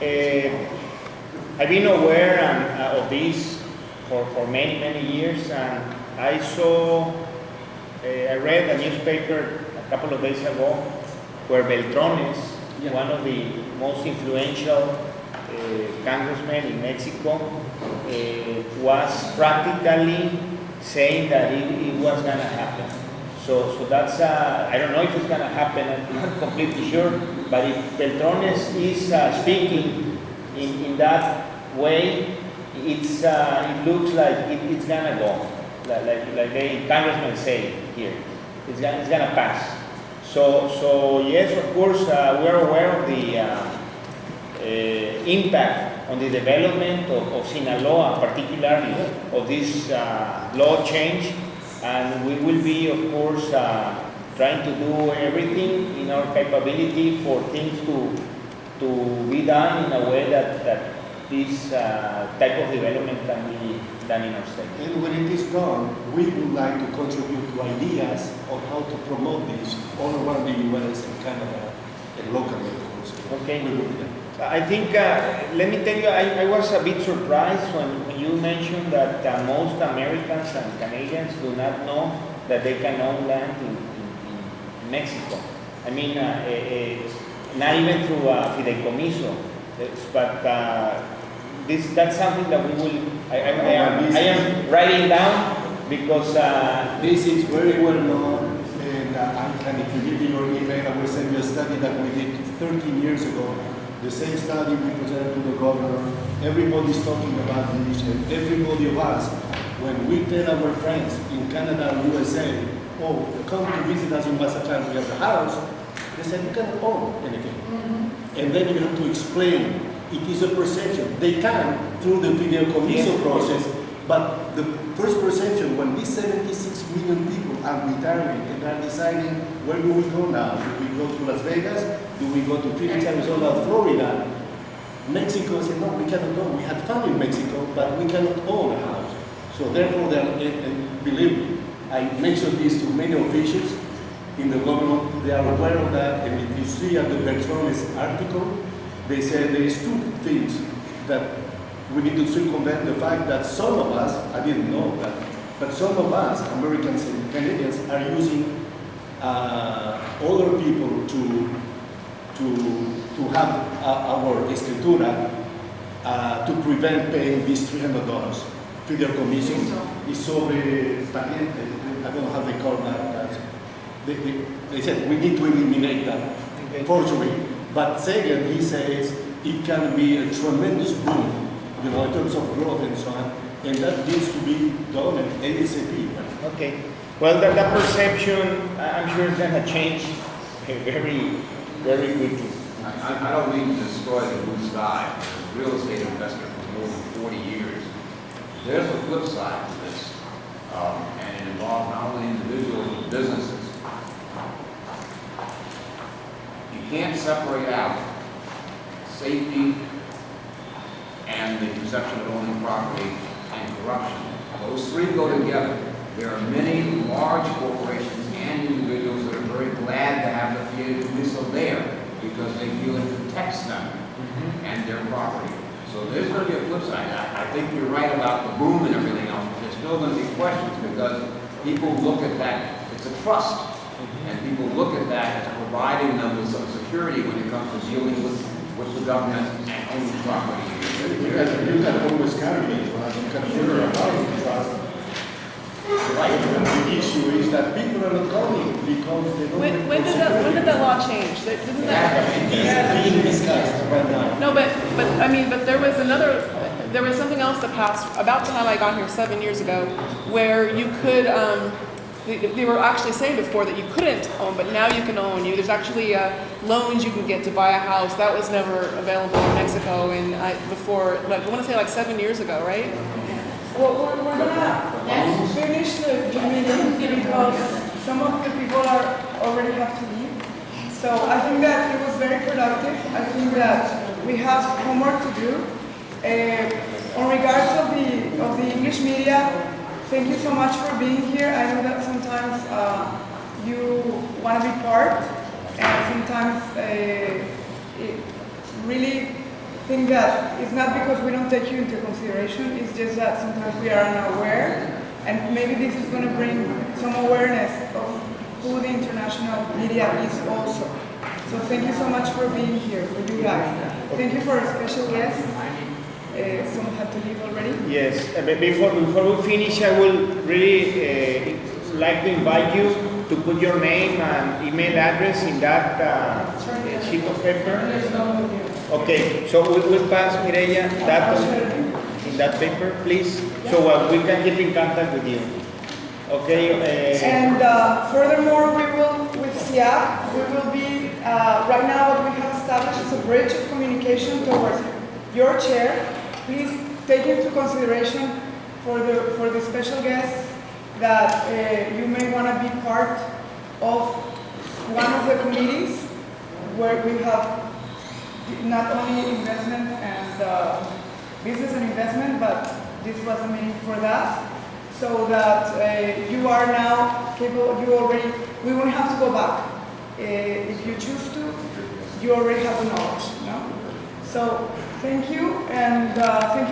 I've been aware of this for many years, and I read a newspaper a couple of days ago where Beltrones, one of the most influential congressmen in Mexico, was practically saying that it was going to happen. So that's, I don't know if it's going to happen, I'm not completely sure, but if Beltrones is speaking in that way, it looks like it's going to go, like the congressmen say here. It's going to pass. So yes, of course, we're aware of the impact on the development of Sinaloa, particularly of this law change, and we will be, of course, trying to do everything in our capability for things to be done in a way that this type of development can be done in our state. And when it is done, we would like to contribute to ideas on how to promote this all around the U.S. and Canada and locally, of course. Okay. I think, let me tell you, I was a bit surprised when you mentioned that most Americans and Canadians do not know that they can own land in Mexico. I mean, not even through fideicomiso, but that's something that we will, I am writing down because this is very well known, and if you give me your email, I will send you a study that we did 13 years ago. The same study we presented to the governor. Everybody's talking about this, and everybody of us, when we tell our friends in Canada and USA, oh, come to visit us in Mazatlán, we have the house, they said, you cannot own anything. Mm-hmm. And then you have to explain, it is a perception. They can, through the fideicomiso process, but the first perception, when these 76 million people are retiring and are deciding, where do we go now? Do we go to Las Vegas? Do we go to Phoenix, Arizona, Florida? Mexico said, no, we cannot go. We had fun in Mexico, but we cannot own a house. So therefore, and believe me, I mentioned this to many officials in the government. They are aware of that, and if you see at the Beltrones article, they said there is two things that we need to circumvent the fact that some of us, I didn't know that, but some of us, Americans and Canadians, are using other people to have our escritura to prevent paying these $300. Fideicomiso is sobre pariente. I don't know how they call that. They said we need to eliminate that forgery. But second, he says it can be a tremendous boom, in terms of growth and so on, and that needs to be done ASAP. Okay. Well, that perception, I'm sure is going to change very quickly. I don't mean to destroy the blue sky. As a real estate investor for more than 40 years, there's a flip side to this, and it involves not only individuals but businesses. You can't separate out safety and the conception of owning property and corruption. Those three go together. There are many large corporations and individuals that are very glad to have the fideicomiso there because they feel it protects them and their property. So there's going to be a flip side. I think you're right about the boom and everything else, but there's still going to be questions because people look at that, it's a trust, and people look at that as providing them with some security when it comes to dealing with the government and owning property. You can always carry it, you can put it about the trust. The issue is that people are not coming because they don't. When did that law change? Didn't that? Being discussed right now. No, but there was something else that passed about the time I got here 7 years ago, where you could. They were actually saying before that you couldn't own, but now you can own. There's actually loans you can get to buy a house. That was never available in Mexico before, I want to say 7 years ago, right? Well, we're gonna finish the meeting because some of the people already have to leave. So I think that it was very productive. I think that we have homework to do. On regards of the English media, thank you so much for being here. I know that sometimes you want to be part, and sometimes it really think that it's not because we don't take you into consideration, it's just that sometimes we are unaware, and maybe this is going to bring some awareness of who the international media is also. So thank you so much for being here, for you guys. Thank you for a special guest. Someone had to leave already. Yes, before we finish, I will really like to invite you to put your name and email address in that sheet of paper. Okay, so we'll pass Mireya that in that paper, please, so we can keep in contact with you. Okay. And furthermore, we will, with SIAC, we will be, right now what we have established is a bridge of communication towards your chair. Please take into consideration for the special guests that you may want to be part of one of the committees where we have not only investment and business and investment, but this was a meeting for that. So that you are now capable, we won't have to go back. If you choose to, you already have the knowledge, no? So thank you, and thank you.